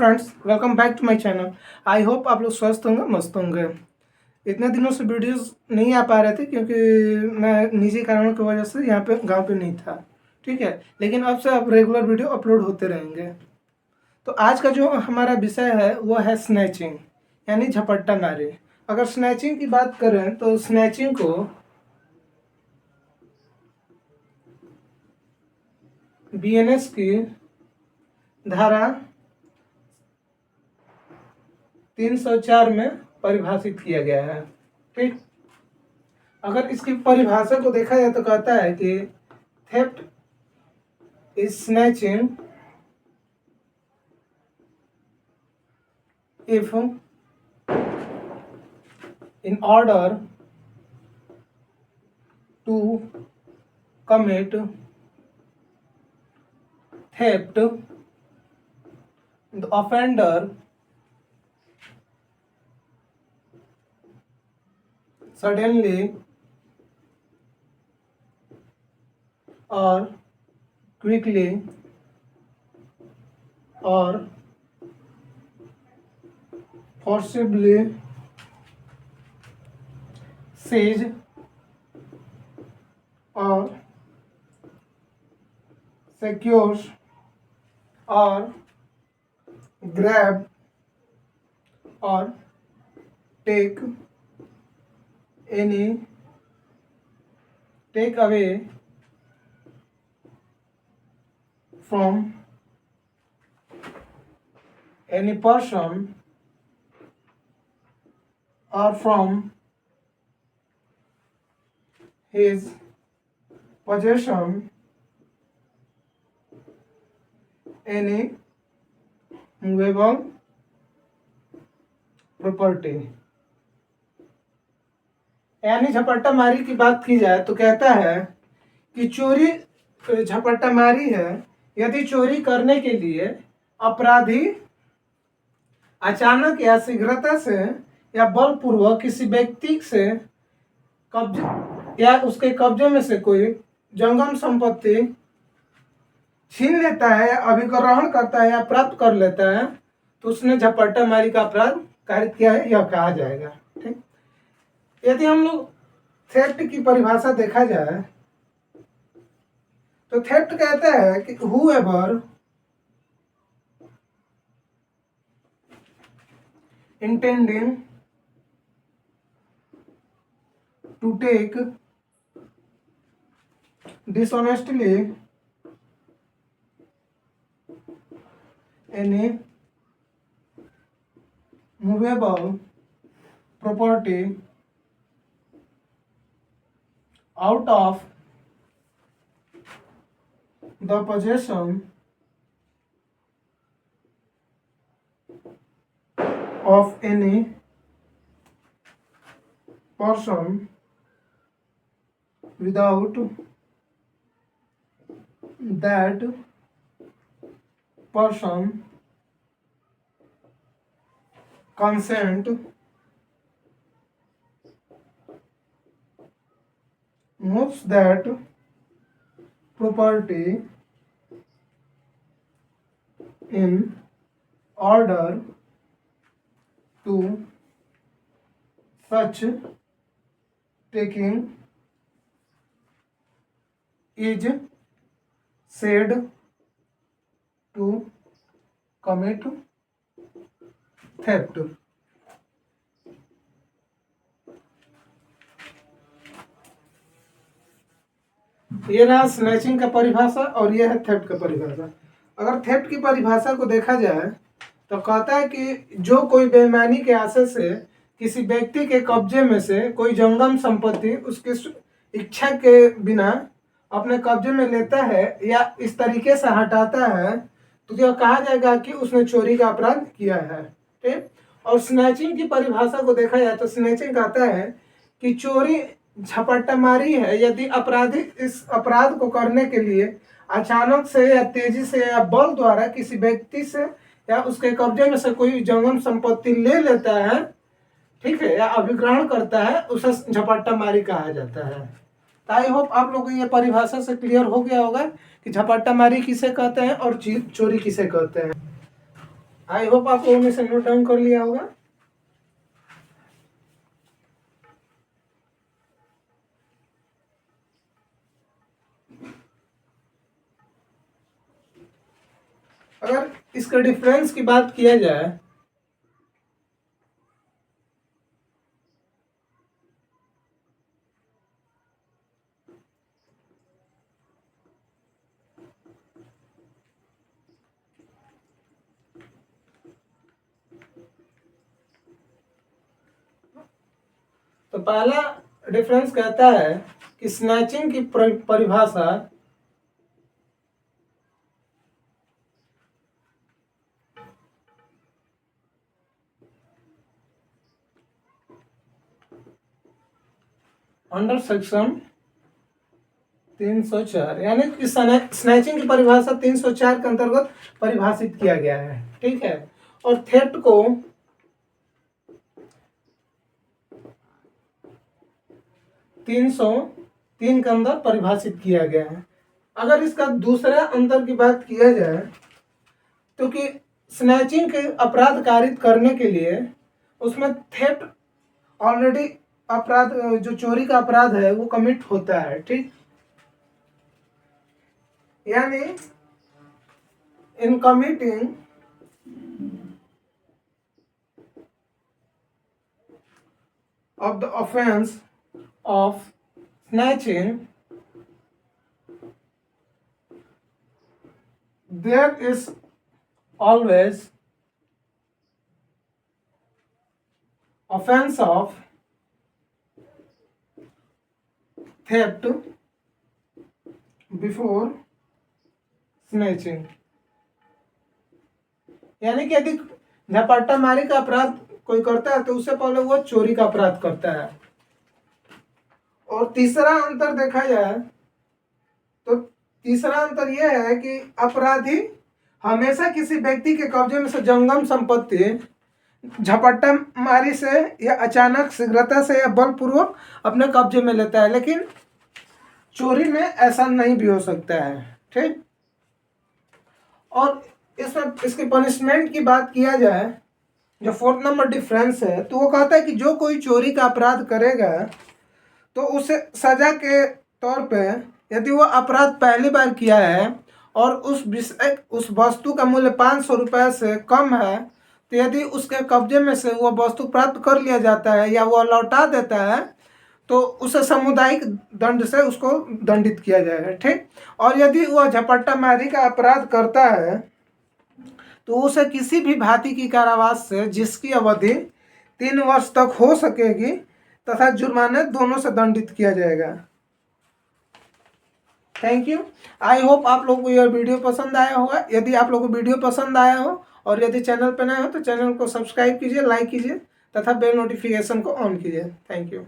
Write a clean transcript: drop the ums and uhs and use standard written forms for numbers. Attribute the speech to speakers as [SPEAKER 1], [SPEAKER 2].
[SPEAKER 1] Friends, welcome back to my channel. I hope आप लोग स्वस्थ होंगे, मस्त होंगे। इतने दिनों से वीडियोस नहीं आ पा रहे थे क्योंकि मैं निजी कारणों की वजह से यहाँ पे गांव पे नहीं था। ठीक है, लेकिन अब से अब रेगुलर वीडियो अपलोड होते रहेंगे। तो आज का जो हमारा विषय है वो है स्नैचिंग, यानी झपट्टा मारे। अगर स्नैचिंग की बात करें तो स्नैचिंग को बीएनएस की धारा 304 में परिभाषित किया गया है। ठीक, अगर इसकी परिभाषा को देखा जाए तो कहता है कि theft is snatching if in order to commit theft, the offender suddenly or quickly or forcibly seize or secures or grab or take away from any person or from his possession any movable property. यानी झपट्टा मारी की बात की जाए तो कहता है कि चोरी झपट्टा मारी है यदि चोरी करने के लिए अपराधी अचानक या शीघ्रता से या बलपूर्वक किसी व्यक्ति से कब्जे या उसके कब्जे में से कोई जंगम संपत्ति छीन लेता है, अभिग्रहण करता है या प्राप्त कर लेता है, तो उसने झपट्टा मारी का अपराध कारित किया है, यह कहा जाएगा। ठीक, यदि हम लोग थेफ्ट की परिभाषा देखा जाए तो थेफ्ट कहता है कि whoever intending to take dishonestly any movable property out of the possession of any person without that person consent moves that property in order to such taking is said to commit theft। ये रहा snatching का परिभाषा और यह है theft का परिभाषा। अगर थेफ्ट की परिभाषा को देखा जाए तो कहता है कि जो कोई बेईमानी के आशय से किसी व्यक्ति के कब्जे में से कोई जंगम संपत्ति उसकी इच्छा के बिना अपने कब्जे में लेता है या इस तरीके से हटाता है तो यह कहा जाएगा कि उसने चोरी का अपराध किया है। ठीक, और स्नैचिंग की परिभाषा को देखा जाए तो स्नैचिंग कहता है कि चोरी झपट्टा मारी है यदि अपराधी इस अपराध को करने के लिए अचानक से या तेजी से या बल द्वारा किसी व्यक्ति से या उसके कब्जे में से कोई जंगम संपत्ति ले लेता है, ठीक है, या अभिग्रहण करता है, उसे झपट्टा मारी कहा जाता है। तो आई होप आप लोगों को ये परिभाषा से क्लियर हो गया होगा कि झपट्टा मारी किसे कहते हैं और चोरी किसे कहते हैं। आई होप आप लोगों ने से नोट डाउन कर लिया होगा। अगर इसका डिफरेंस की बात किया जाए तो पहला डिफरेंस कहता है कि स्नैचिंग की परिभाषा अंडर सेक्शन 304, यानी कि स्नैचिंग की परिभाषा 304 के अंतर्गत परिभाषित किया गया है, ठीक है। और थेफ्ट को 303 के अंदर परिभाषित किया गया है। अगर इसका दूसरा अंतर की बात किया जाए तो कि स्नैचिंग के अपराध कारित करने के लिए उसमें थेफ्ट ऑलरेडी अपराध, जो चोरी का अपराध है वो कमिट होता है, ठीक। यानी इन committing of the offense of snatching, there is always offense of theft before snatching। यानी कि यदि झपट्टा मारी का अपराध कोई करता है तो उससे पहले वो चोरी का अपराध करता है। और तीसरा अंतर देखा जाए तो तीसरा अंतर यह है कि अपराधी हमेशा किसी व्यक्ति के कब्जे में से जंगम संपत्ति झपट्टा मारी से या अचानक शीघ्रता से या बलपूर्वक अपने कब्जे में लेता है, लेकिन चोरी में ऐसा नहीं भी हो सकता है, ठीक। और इसमें इसकी पनिशमेंट की बात किया जाए, जो 4th नंबर डिफरेंस है, तो वो कहता है कि जो कोई चोरी का अपराध करेगा तो उसे सजा के तौर पे, यदि वो अपराध पहली बार किया है और उस वस्तु का मूल्य 500 रुपये से कम है, तो यदि उसके कब्जे में से वो वस्तु प्राप्त कर लिया जाता है या वो लौटा देता है तो उसे सामुदायिक दंड से उसको दंडित किया जाएगा, ठीक। और यदि वह झपट्टा मारी का अपराध करता है तो उसे किसी भी भांति की कारावास से, जिसकी अवधि 3 वर्ष तक हो सकेगी, तथा जुर्माने दोनों से दंडित किया जाएगा। Thank you. आई होप आप लोगों को यह वीडियो पसंद आया होगा। यदि आप लोगों को वीडियो पसंद आया हो और यदि चैनल पर नए हो तो चैनल को सब्सक्राइब कीजिए, लाइक कीजिए तथा बेल नोटिफिकेशन को ऑन कीजिए। Thank you.